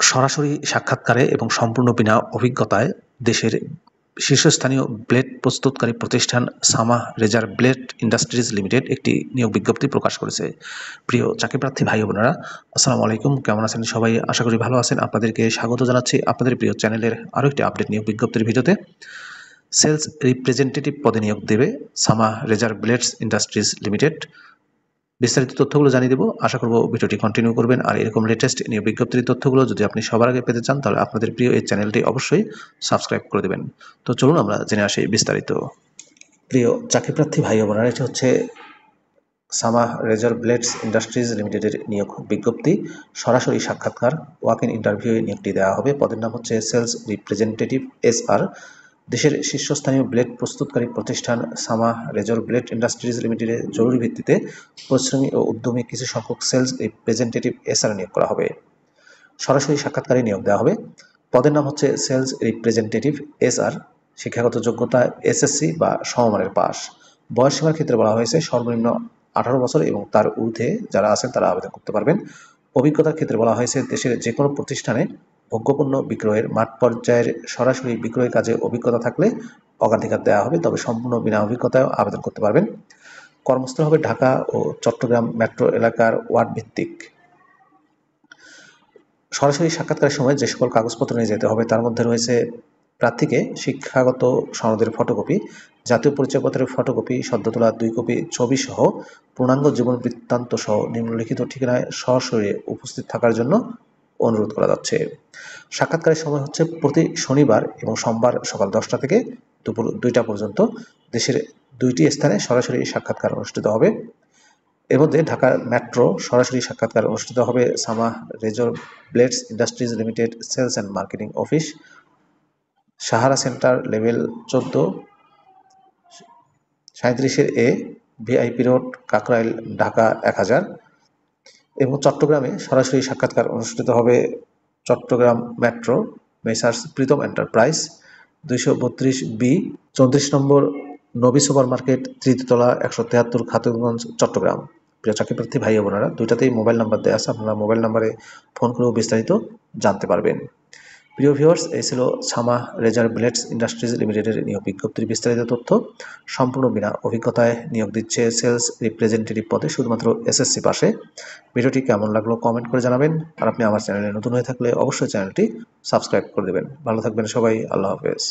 সরাসরি সাক্ষাৎকারে এবং সম্পূর্ণ বিনা অভিজ্ঞতায় দেশের শীর্ষস্থানীয় ব্লেড প্রস্তুতকারী প্রতিষ্ঠান সামাহ রেজার ব্লেড ইন্ডাস্ট্রিজ লিমিটেড একটি নিয়োগ বিজ্ঞপ্তি প্রকাশ করেছে। প্রিয় চাকরিপ্রার্থী ভাই বোনেরা, আসসালামু আলাইকুম। কেমন আছেন সবাই? আশা করি ভালো আছেন। আপনাদেরকে স্বাগত জানাচ্ছি আপনাদের প্রিয় চ্যানেলের আরও একটি আপডেট নিয়োগ বিজ্ঞপ্তির ভিডিওতে। সেলস রিপ্রেজেন্টেটিভ পদে নিয়োগ দেবে সামাহ রেজার ব্লেডস ইন্ডাস্ট্রিজ লিমিটেড। বিস্তারিত তথ্যগুলো জানিয়ে দেবো। আশা করব ভিডিওটি কন্টিনিউ করবেন। আর এরকম লেটেস্ট নিয়োগ বিজ্ঞপ্তির তথ্যগুলো যদি আপনি সবার আগে পেতে চান, তাহলে আপনাদের প্রিয় এই চ্যানেলটি অবশ্যই সাবস্ক্রাইব করে দেবেন। তো চলুন আমরা জেনে আসি বিস্তারিত। প্রিয় চাকরিপ্রার্থী ভাই বোনেরা, এটি হচ্ছে সামাহ রেজার ব্লেডস ইন্ডাস্ট্রিজ লিমিটেডের নিয়োগ বিজ্ঞপ্তি। সরাসরি সাক্ষাৎকার ওয়াক ইন ইন্টারভিউ নিয়োগটি দেওয়া হবে। পদের নাম হচ্ছে সেলস রিপ্রেজেন্টেটিভ SR। দেশের শীর্ষস্থানীয় ব্লেড প্রস্তুতকারী প্রতিষ্ঠান সামাহ রেজার ব্লেড ইন্ডাস্ট্রিজ লিমিটেডে জরুরি ভিত্তিতে পরিশ্রমী ও উদ্যমী কিছু সংখ্যক সেলস রিপ্রেজেন্টেটিভ SR নিয়োগ করা হবে। সরাসরি সাক্ষাৎকারে নিয়োগ দেওয়া হবে। পদের নাম হচ্ছে সেলস রিপ্রেজেন্টেটিভ SR। শিক্ষাগত যোগ্যতা SSC বা সমমানের পাস। বয়সসীমার ক্ষেত্রে বলা হয়েছে সর্বনিম্ন 18 বছর এবং তার ঊর্ধ্বে যারা আছেন তারা আবেদন করতে পারবেন। অভিজ্ঞতার ক্ষেত্রে বলা হয়েছে দেশের যে কোনো প্রতিষ্ঠানে ভোগ্যপণ্য বিক্রয়ের মাঠ পর্যায়ের সরাসরি বিক্রয় কাজে অভিজ্ঞতা থাকলে অগ্রাধিকার দেওয়া হবে, তবে সম্পূর্ণ বিনা অভিজ্ঞতায় আবেদন করতে পারবেন। কর্মস্থল হবে ঢাকা ও চট্টগ্রাম মেট্রো এলাকার ওয়ার্ড ভিত্তিক। সরাসরি সাক্ষাৎকারের সময় যে সকল কাগজপত্র নিয়ে যেতে হবে তার মধ্যে রয়েছে প্রার্থীকে শিক্ষাগত সনদের ফটোকপি, জাতীয় পরিচয়পত্রের ফটোকপি, সদ্য তোলা 2 কপি ছবি সহ পূর্ণাঙ্গ জীবন বৃত্তান্ত সহ নিম্নলিখিত ঠিকানায় সরাসরি উপস্থিত থাকার জন্য অনুরোধ করা যাচ্ছে। সাক্ষাৎকারের সময় হচ্ছে প্রতি শনিবার এবং সোমবার সকাল 10টা থেকে দুপুর 2টা পর্যন্ত। দেশের 2টি স্থানে সরাসরি সাক্ষাৎকার অনুষ্ঠিত হবে। এর মধ্যে ঢাকার মেট্রো সরাসরি সাক্ষাৎকার অনুষ্ঠিত হবে Samah razor blades industries limited sales and marketing office, Sahara centre, level 14, 37A, VIP road, Kakrail, Dhaka 1000। এবং চট্টগ্রামে সরাসরি সাক্ষাৎকার অনুষ্ঠিত হবে Chattogram metro, messrs Pritam enterprise, 232B, 34 নম্বর নবী সুপার মার্কেট, তৃতীয় তলা, 173, খাতুনগঞ্জ, চট্টগ্রাম। প্রিয় চাকরিপ্রার্থী ভাই বোনেরা, দুইটাতেই মোবাইল নাম্বার দেওয়া আছে, আপনারা মোবাইল নাম্বারে ফোন করেও বিস্তারিত জানতে পারবেন। প্রিয় ভিউয়ার্স, এই ছিল সামাহ রেজার ব্লেডস ইন্ডাস্ট্রিজ লিমিটেডের নিয়োগ বিজ্ঞপ্তির বিস্তারিত তথ্য। সম্পূর্ণ বিনা অভিজ্ঞতায় নিয়োগ দিচ্ছে সেলস রিপ্রেজেন্টেটিভ পদে, শুধুমাত্র SSC পাশে। ভিডিওটি কেমন লাগলো কমেন্ট করে জানাবেন। আর আপনি আমার চ্যানেলে নতুন হয়ে থাকলে অবশ্যই চ্যানেলটি সাবস্ক্রাইব করে দেবেন। ভালো থাকবেন সবাই। আল্লাহ হাফেজ।